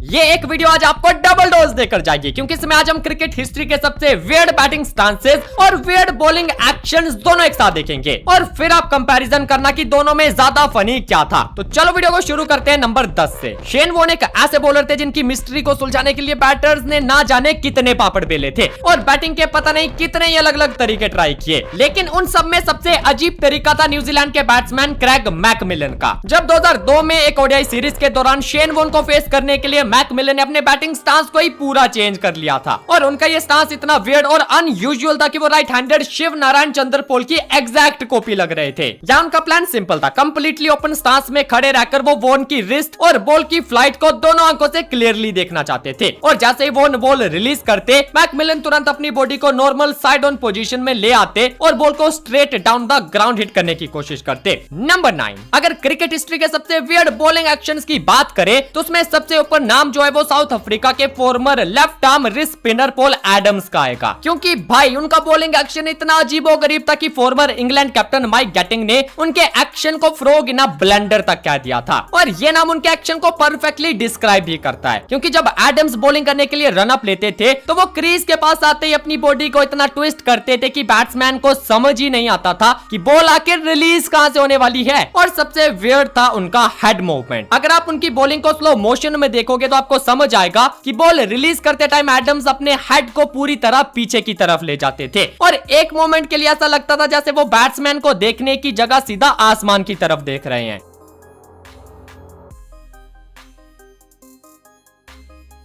ये एक वीडियो आज आपको डबल डोज देकर जाएगी, क्योंकि इसमें आज हम क्रिकेट हिस्ट्री के सबसे वियर्ड बैटिंग स्टांसेस और वियर्ड बॉलिंग एक्शंस दोनों एक साथ देखेंगे और फिर आप कंपैरिजन करना कि दोनों में ज्यादा फनी क्या था। तो चलो वीडियो को शुरू करते हैं नंबर 10 से। शेन वॉर्न एक ऐसे बॉलर थे जिनकी मिस्ट्री को सुलझाने के लिए बैटर्स ने ना जाने कितने पापड़ बेले थे और बैटिंग के पता नहीं कितने ही अलग अलग तरीके ट्राई किए, लेकिन उन सब में सबसे अजीब तरीका था न्यूजीलैंड के बैट्समैन क्रैग मैकमिलन का। जब 2002 में एक ओडीआई सीरीज के दौरान शेन वॉर्न को फेस करने के लिए मैकमिलन ने अपने बैटिंग स्टांस को ही पूरा चेंज कर लिया था और उनका ये स्टांस इतना वियर्ड और अनयूजुअल था कि वो राइट हैंडेड शिव नारायण चंद्रपोल की एग्जैक्ट कॉपी लग रहे थे। जहां उनका प्लान सिंपल था, कंप्लीटली ओपन स्टांस में खड़े रहकर वो वॉर्न की रिस्ट और बॉल की फ्लाइट को दोनों आंखों से क्लियरली देखना चाहते थे और जैसे ही वॉर्न बॉल रिलीज करते मैकमिलन तुरंत अपनी बॉडी को नॉर्मल साइड ऑन पोजीशन में ले आते और बॉल को straight down the ground hit करने की कोशिश करते। नंबर 9, अगर क्रिकेट हिस्ट्री के सबसे वियर्ड बॉलिंग एक्शंस की बात करें तो उसमें सबसे ऊपर नाम जो है वो साउथ अफ्रीका के former left arm wrist spinner Paul Adams का आएगा, क्योंकि भाई उनका बॉलिंग एक्शन इतना अजीबोगरीब था कि former England captain Mike Gatting ने उनके एक्शन को फ्रॉग इन अ ब्लेंडर तक कह दिया था और ये नाम उनके एक्शन को परफेक्टली डिस्क्राइब भी करता है, क्योंकि जब एडम्स बॉलिंग करने के लिए रन अप लेते थे तो वो क्रीज के पास आते ही अपनी बॉडी को इतना ट्विस्ट करते थे कि बैट्समैन को समझ ही नहीं आता था कि बॉल आखिर रिलीज कहां से होने वाली है। और सबसे वियर्ड था उनका हेड मूवमेंट। अगर आप उनकी बॉलिंग को स्लो मोशन में देखोगे तो आपको समझ आएगा कि बॉल रिलीज करते टाइम एडम्स अपने हेड को पूरी तरह पीछे की तरफ ले जाते थे और एक मोमेंट के लिए ऐसा लगता था जैसे वो बैट्समैन को देखने की जगह सीधा आसमान की तरफ देख रहे हैं।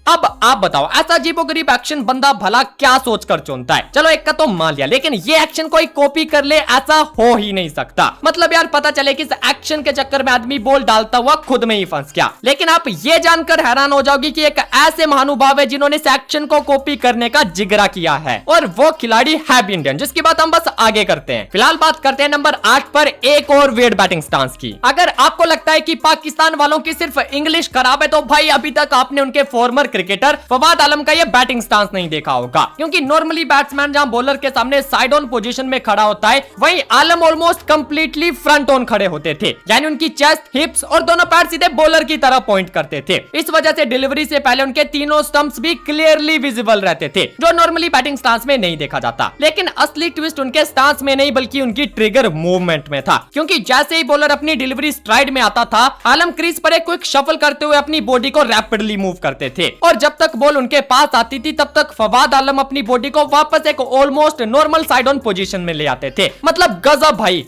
अब आप बताओ, ऐसा अजीबोगरीब एक्शन बंदा भला क्या सोचकर चुनता है? चलो एक का तो मान लिया, लेकिन ये एक्शन कोई कॉपी कर ले ऐसा हो ही नहीं सकता। मतलब यार पता चले कि इस एक्शन के चक्कर में आदमी बॉल डालता हुआ खुद में ही फंस गया। लेकिन आप ये जानकर हैरान हो जाओगे कि एक ऐसे महानुभाव है जिन्होंने इस एक्शन को कॉपी करने का जिगरा किया है और वो खिलाड़ी है भी इंडियन, जिसकी बात हम बस आगे करते हैं। फिलहाल बात करते हैं नंबर 8 पर एक और वियर्ड बैटिंग स्टांस की। अगर आपको लगता है कि पाकिस्तान वालों की सिर्फ इंग्लिश खराब है तो भाई अभी तक आपने उनके फॉर्मर क्रिकेटर फवाद आलम का ये बैटिंग स्टांस नहीं देखा होगा, क्योंकि नॉर्मली बैट्समैन जहां बॉलर के सामने साइड ऑन पोजीशन में खड़ा होता है वहीं आलम ऑलमोस्ट कंप्लीटली फ्रंट ऑन खड़े होते थे, यानी उनकी चेस्ट, हिप्स और दोनों पैर सीधे बॉलर की तरफ पॉइंट करते थे। इस वजह से डिलीवरी से पहले उनके तीनों स्टंप्स भी क्लियरली विजिबल रहते थे, जो नॉर्मली बैटिंग स्टांस में नहीं देखा जाता। लेकिन असली ट्विस्ट उनके स्टांस में नहीं बल्कि उनकी ट्रिगर मूवमेंट में था, क्योंकि जैसे ही बॉलर अपनी डिलीवरी स्ट्राइड में आता था आलम क्रीज पर एक क्विक शफल करते हुए अपनी बॉडी को रैपिडली मूव करते थे और जब तक बॉल उनके पास आती थी तब तक फवाद आलम अपनी बॉडी को वापस एक almost normal side on position में ले आते थे। मतलब गजब भाई।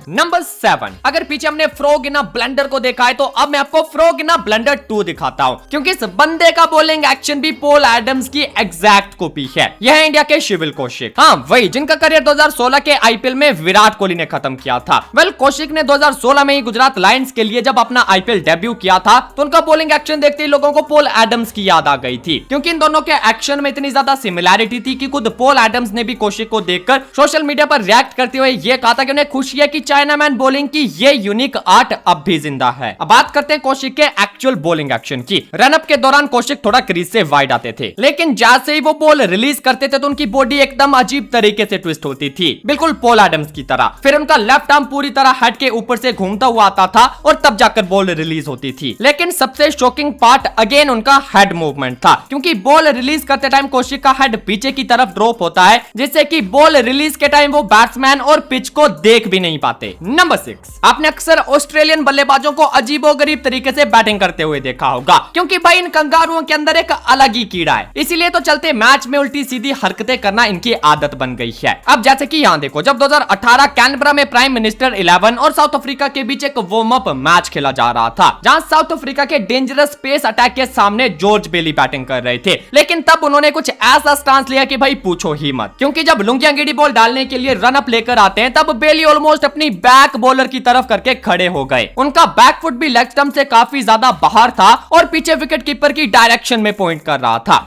नंबर 7, अगर पीछे हमने फ्रॉग इन अ ब्लेंडर को देखा है तो अब मैं आपको फ्रॉग इन अ ब्लेंडर 2 दिखाता हूं, क्योंकि इस बंदे का बॉलिंग एक्शन भी पॉल एडम्स की एग्जैक्ट कॉपी है। यह है इंडिया के शिविल कौशिक, हाँ वही जिनका करियर 2016 के आईपीएल में विराट कोहली ने खत्म किया था। वेल कौशिक ने 2016 में ही गुजरात लायंस के लिए जब अपना आईपीएल डेब्यू किया था तो उनका बॉलिंग एक्शन देखते ही लोगों को पॉल एडम्स की याद आ गई थी, क्योंकि इन दोनों के एक्शन में इतनी ज्यादा सिमिलैरिटी थी कि खुद पॉल एडम्स ने भी कौशिक को देखकर सोशल मीडिया पर रिएक्ट करते हुए यह कहा था कि उन्हें खुशी है कि चाइनामैन बॉलिंग की ये यूनिक आर्ट अब भी जिंदा है। अब बात करते हैं कौशिक के एक्चुअल बॉलिंग एक्शन की। रनअप के दौरान कौशिक थोड़ा क्रीज से वाइड आते थे, लेकिन जैसे ही वो बॉल रिलीज करते थे तो उनकी बॉडी एकदम अजीब तरीके से ट्विस्ट होती थी, बिल्कुल पॉल एडम्स की तरह। फिर उनका लेफ्ट आर्म पूरी तरह हेड के ऊपर से घूमता हुआ आता था और तब जाकर बॉल रिलीज होती थी। लेकिन सबसे शॉकिंग पार्ट अगेन उनका हेड मूवमेंट था, क्योंकि बॉल रिलीज करते टाइम कौशिक का हेड पीछे की तरफ ड्रॉप होता है, जिससे कि बॉल रिलीज के टाइम वो बैट्समैन और पिच को देख भी नहीं पाते। नंबर 6, आपने अक्सर ऑस्ट्रेलियन बल्लेबाजों को अजीबोगरीब तरीके से बैटिंग करते हुए देखा होगा, क्योंकि भाई इन कंगारुओं के अंदर एक अलग ही कीड़ा है, इसीलिए तो चलते मैच में उल्टी सीधी हरकतें करना इनकी आदत बन गई है। अब जैसे कि यहाँ देखो, जब 2018 कैनबरा में प्राइम मिनिस्टर 11 और साउथ अफ्रीका के बीच एक वार्म अप मैच खेला जा रहा था, जहां साउथ अफ्रीका के डेंजरस पेस अटैक के सामने जॉर्ज बेली बैटिंग कर रहे थे। लेकिन तब उन्होंने कुछ ऐसा स्टांस लिया कि भाई पूछो ही मत, क्योंकि जब लुंगी अंगेड़ी बॉल डालने के लिए रन अप लेकर आते हैं तब बेली ऑलमोस्ट अपनी बैक बॉलर की तरफ करके खड़े हो गए। उनका बैक फुट भी लेग स्टंप से काफी ज्यादा बाहर था और पीछे विकेट कीपर की डायरेक्शन में पॉइंट कर रहा था।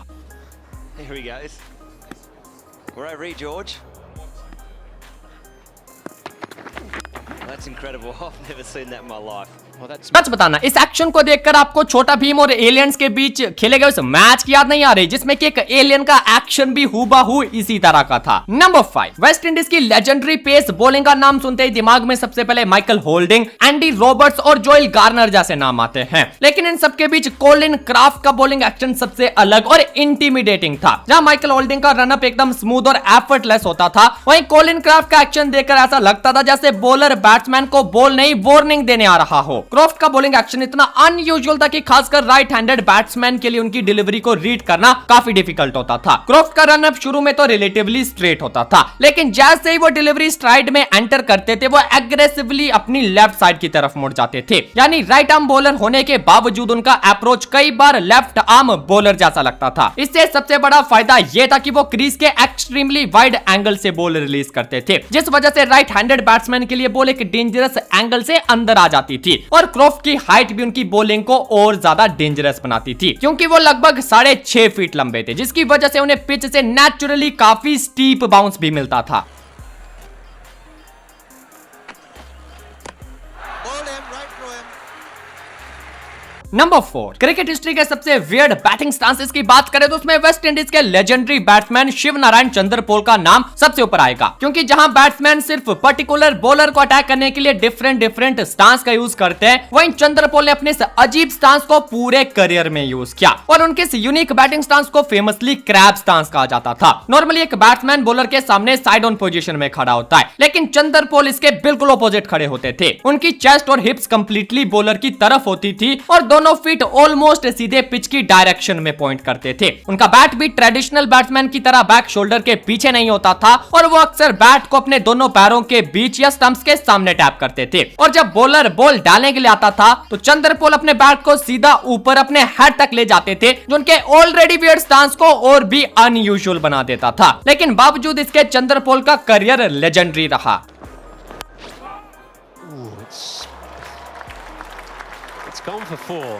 That's incredible. I've never seen that in my life. सच बताना, इस एक्शन को देखकर आपको छोटा भीम और एलियंस के बीच खेले गए उस मैच की याद नहीं आ रही जिसमें कि एक एलियन का एक्शन भी हूबहू इसी तरह का था। नंबर 5, वेस्ट इंडीज की लेजेंडरी पेस बॉलिंग का नाम सुनते ही दिमाग में सबसे पहले माइकल होल्डिंग, एंडी रॉबर्ट्स और जोएल गार्नर जैसे नाम आते हैं, लेकिन इन सबके बीच कोलिन क्राफ्ट का बॉलिंग एक्शन सबसे अलग और इंटिमिडेटिंग था। जहां माइकल होल्डिंग का रनअप एकदम स्मूथ और एफर्टलेस होता था, वहीं कोलिन क्राफ्ट का एक्शन देखकर ऐसा लगता था जैसे बॉलर बैट्समैन को बॉल नहीं वार्निंग देने आ रहा हो। क्रॉफ्ट का बॉलिंग एक्शन इतना अनयूजुअल था कि खासकर राइट हैंडेड बैट्समैन के लिए उनकी डिलीवरी को रीड करना काफी डिफिकल्ट होता था। क्रॉफ्ट का रनअप शुरू में तो रिलेटिवली स्ट्रेट होता था, लेकिन जैसे ही वो डिलीवरी स्ट्राइड में एंटर करते थे वो एग्रेसिवली अपनी लेफ्ट साइड की तरफ मुड़ जाते थे। यानी राइट आर्म बॉलर होने के बावजूद उनका अप्रोच कई बार लेफ्ट आर्म बॉलर जैसा लगता था। इससे सबसे बड़ा फायदा यह था कि वो क्रीज के एक्सट्रीमली वाइड एंगल से बॉल रिलीज करते थे, जिस वजह से राइट हैंडेड बैट्समैन के लिए बॉल एक डेंजरस एंगल से अंदर आ जाती थी। और क्रॉफ्ट की हाइट भी उनकी बॉलिंग को और ज्यादा डेंजरस बनाती थी, क्योंकि वो लगभग 6.5 फीट लंबे थे, जिसकी वजह से उन्हें पिच से नेचुरली काफी स्टीप बाउंस भी मिलता था। नंबर 4, क्रिकेट हिस्ट्री के सबसे वियर्ड बैटिंग स्टांसेस की बात करें तो उसमें वेस्ट इंडीज के लेजेंडरी बैट्समैन शिव नारायण चंद्रपोल का नाम सबसे ऊपर आएगा, क्योंकि जहां बैट्समैन सिर्फ पर्टिकुलर बॉलर को अटैक करने के लिए डिफरेंट स्टांस का यूज करते हैं, वहीं चंद्रपोल ने अपने इस अजीब स्टांस को पूरे करियर में यूज किया और उनके इस यूनिक बैटिंग स्टांस को फेमसली क्रैब स्टांस कहा जाता था। नॉर्मली एक बैट्समैन बॉलर के सामने साइड ऑन पोजीशन में खड़ा होता है, लेकिन चंद्रपोल इसके बिल्कुल ऑपोजिट खड़े होते थे। उनकी चेस्ट और हिप्स कंप्लीटली बॉलर की तरफ होती थी और दोनों फीट ऑलमोस्ट सीधे पिच की डायरेक्शन में पॉइंट करते थे। उनका बैट भी ट्रेडिशनल बैट्समैन की तरह बैक शोल्डर के पीछे नहीं होता था और वो अक्सर बैट को अपने दोनों पैरों के बीच या स्टंप्स के सामने टैप करते थे। और जब बॉलर बॉल डालने के लिए आता था तो चंद्रपोल अपने बैट को सीधा ऊपर अपने हेड तक ले जाते थे, जो उनके ऑलरेडी वियर्ड स्टांस को और भी अनयूजुअल बना देता था। लेकिन बावजूद इसके चंद्रपोल का करियर लेजेंडरी रहा। It's gone for 4.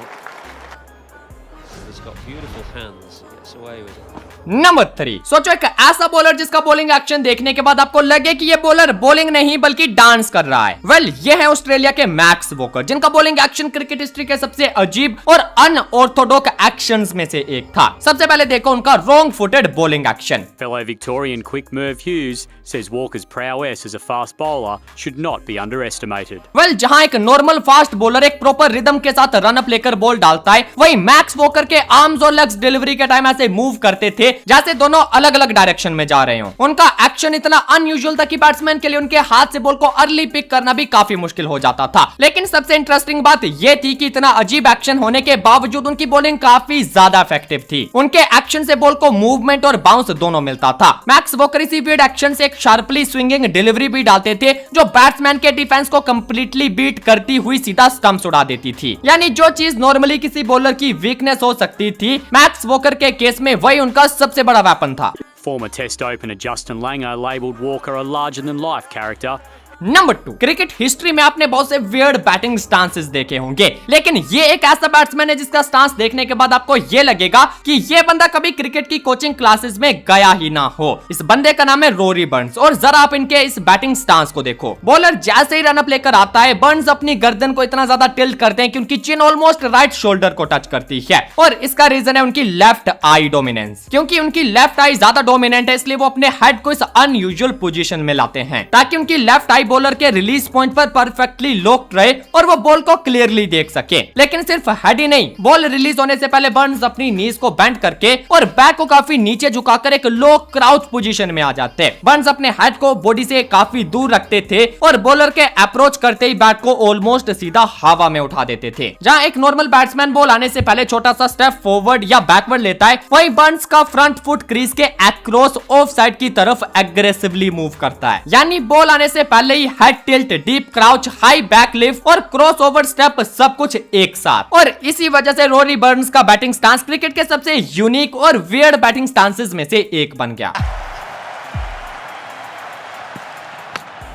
He's got beautiful hands. He gets away with it. Number 3, सोचो एक ऐसा बॉलर जिसका बॉलिंग एक्शन देखने के बाद आपको लगे कि ये बॉलर बॉलिंग नहीं बल्कि डांस कर रहा है। वेल, ये है ऑस्ट्रेलिया के मैक्स वॉकर, जिनका बॉलिंग एक्शन क्रिकेट हिस्ट्री के सबसे अजीब और अनऑर्थोडॉक्स एक्शंस में से एक था। सबसे पहले देखो उनका wrong footed bowling action. Fellow Victorian quick Merv Hughes says Walker's prowess as a fast bowler should not be underestimated. Well, जहां एक नॉर्मल फास्ट बॉलर एक प्रॉपर रिदम के साथ रन अप लेकर बॉल डालता है, वहीं मैक्स वॉकर के आर्म्स और लेग्स डिलीवरी के टाइम ऐसे मूव करते थे जैसे दोनों अलग अलग डायरेक्शन में जा रहे हो। उनका एक्शन इतना अनयूजुअल था कि बैट्समैन के लिए उनके हाथ से बॉल को अर्ली पिक करना भी काफी मुश्किल हो जाता था। लेकिन सबसे इंटरेस्टिंग बात यह थी कि इतना अजीब एक्शन होने के बावजूद उनकी बॉलिंग काफी ज्यादा इफेक्टिव थी। उनके एक्शन से बॉल को मूवमेंट और बाउंस दोनों मिलता था। मैक्स वॉकर इसी वियर्ड एक्शन से एक शार्पली स्विंगिंग डिलीवरी भी डालते थे, जो बैट्समैन के डिफेंस को कंप्लीटली बीट करती हुई सीधा स्टंप्स उड़ा देती थी। यानी जो चीज नॉर्मली किसी बॉलर की वीकनेस हो सकती थी, मैक्स वॉकर के केस में वही उनका सबसे बड़ा वेपन था। Former Test opener Justin Langer labelled Walker a larger-than-life character. Number 2, cricket history में आपने बहुत से वियर्ड बैटिंग स्टांसेस देखे होंगे, लेकिन ये एक ऐसा बैट्समैन है जिसका स्टांस देखने के बाद आपको ये लगेगा कि ये बंदा कभी क्रिकेट की कोचिंग क्लासेस में गया ही ना हो। इस बंदे का नाम है रोरी बर्न्स और जरा आप इनके इस बैटिंग स्टांस को देखो। बॉलर जैसे ही रन अप लेकर आता है, बर्न्स अपनी गर्दन को इतना ज्यादा टिल्ट करते हैं कि उनकी चिन ऑलमोस्ट राइट शोल्डर को टच करती है और इसका रीजन है उनकी लेफ्ट आई डोमिनेंस। क्योंकि उनकी लेफ्ट आई ज्यादा डोमिनेंट है, इसलिए वो अपने हेड को इस अनयूजुअल पोजीशन में लाते हैं ताकि उनकी लेफ्ट आई बॉलर के रिलीज पॉइंट पर परफेक्टली लॉक्ड रहे और वो बॉल को क्लियरली देख सके। लेकिन सिर्फ हेड ही नहीं, बॉल रिलीज होने से पहले बर्न्स अपनी नीज को बेंड करके और बैक को काफी नीचे झुकाकर एक लो क्राउच पोजीशन में आ जाते हैं। बर्न्स अपने हेड को बॉडी से काफी दूर रखते थे और बॉलर के अप्रोच करते ही बैट को ऑलमोस्ट सीधा हवा में उठा देते थे। जहां एक नॉर्मल बैट्समैन बॉल आने से पहले छोटा सा स्टेप फॉरवर्ड या बैकवर्ड लेता है, वहीं बर्न्स का फ्रंट फुट क्रीज के अक्रॉस ऑफ साइड की तरफ एग्रेसिवली मूव करता है। यानी बॉल आने से पहले ही head tilt, deep crouch, high back lift और क्रॉस ओवर स्टेप सब कुछ एक साथ। और इसी वजह से रोरी बर्न्स का बैटिंग स्टांस क्रिकेट के सबसे यूनिक और वियर्ड बैटिंग स्टांसेस में से एक बन गया।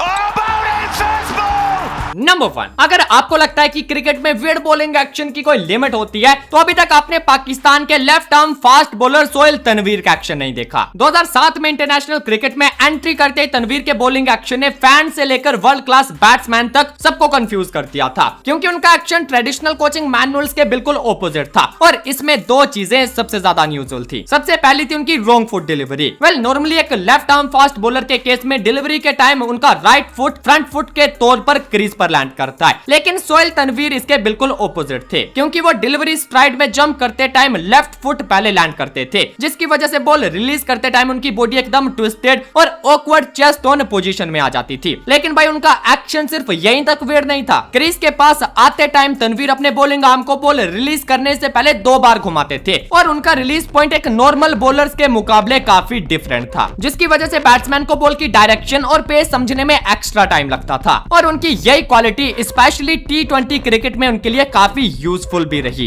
Oh, bowled in, first ball! Number 1, अगर आपको लगता है कि क्रिकेट में वियर्ड बॉलिंग एक्शन की कोई लिमिट होती है तो अभी तक आपने पाकिस्तान के left arm fast bowler Sohail Tanvir का एक्शन नहीं देखा। 2007 में इंटरनेशनल क्रिकेट में एंट्री करते ही तनवीर के बॉलिंग एक्शन ने फैन से लेकर वर्ल्ड क्लास बैट्समैन तक सबको कंफ्यूज कर दिया था, क्योंकि उनका एक्शन ट्रेडिशनल कोचिंग मैनुअल्स के बिल्कुल ऑपोजिट था और इसमें दो चीजें सबसे ज्यादा अनयूजुअल थी। सबसे पहली थी उनकी wrong foot delivery. Well normally एक लेफ्ट आर्म फास्ट बॉलर के केस में डिलीवरी के टाइम उनका राइट फुट फ्रंट फुट के तौर पर क्रीज पर लैंड करता है, लेकिन सोहेल तनवीर इसके बिल्कुल ऑपोजिट थे, क्योंकि वो डिलीवरी स्ट्राइड में जंप करते टाइम लेफ्ट फुट पहले लैंड करते थे, जिसकी वजह से बॉल रिलीज करते टाइम उनकी बॉडी एकदम ट्विस्टेड और ऑकवर्ड चेस्ट ऑन पोजीशन में आ जाती थी। लेकिन भाई उनका एक्शन सिर्फ यहीं तक वियर्ड नहीं था। क्रीज के पास आते टाइम तनवीर अपने बॉलिंग आर्म को बॉल रिलीज करने से पहले 2 बार घुमाते थे और उनका रिलीज पॉइंट एक नॉर्मल बॉलर्स के मुकाबले काफी डिफरेंट था, जिसकी वजह से बैट्समैन को बॉल की डायरेक्शन और पेस समझने में एक्स्ट्रा टाइम लगता था और उनकी यही क्वालिटी स्पेशली T20 क्रिकेट में उनके लिए काफी यूजफुल भी रही।